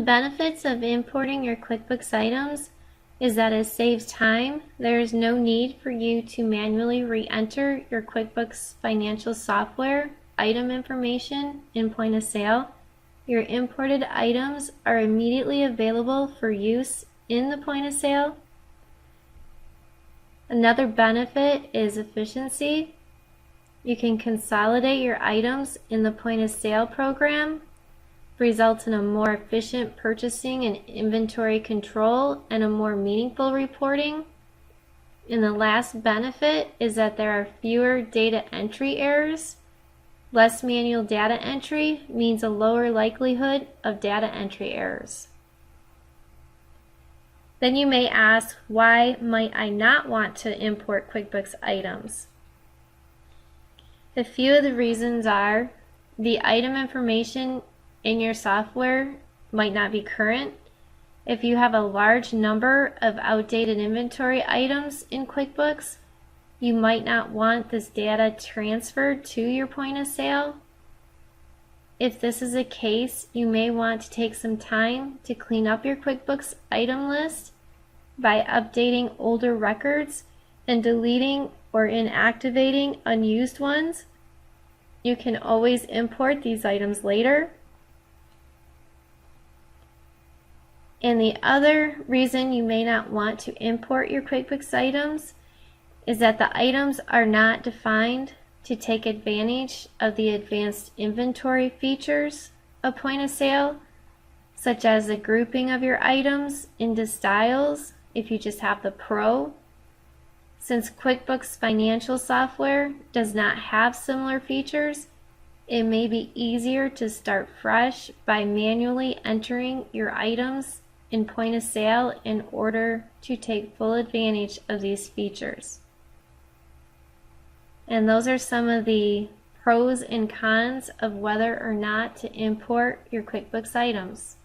benefits of importing your QuickBooks items is that it saves time. There is no need for you to manually re-enter your QuickBooks financial software item information in point of sale. Your imported items are immediately available for use in the point of sale. Another benefit is efficiency. You can consolidate your items in the point of sale program, results in a more efficient purchasing and inventory control and a more meaningful reporting. And the last benefit is that there are fewer data entry errors. Less manual data entry means a lower likelihood of data entry errors. Then you may ask, why might I not want to import QuickBooks items? A few of the reasons are the item information in your software might not be current. If you have a large number of outdated inventory items in QuickBooks, you might not want this data transferred to your point of sale. If this is the case, you may want to take some time to clean up your QuickBooks item list by updating older records and deleting or inactivating unused ones. You can always import these items later. And the other reason you may not want to import your QuickBooks items is that the items are not defined to take advantage of the advanced inventory features of point of sale, such as the grouping of your items into styles if you just have the Pro. Since QuickBooks financial software does not have similar features, it may be easier to start fresh by manually entering your items in point of sale in order to take full advantage of these features. And those are some of the pros and cons of whether or not to import your QuickBooks items.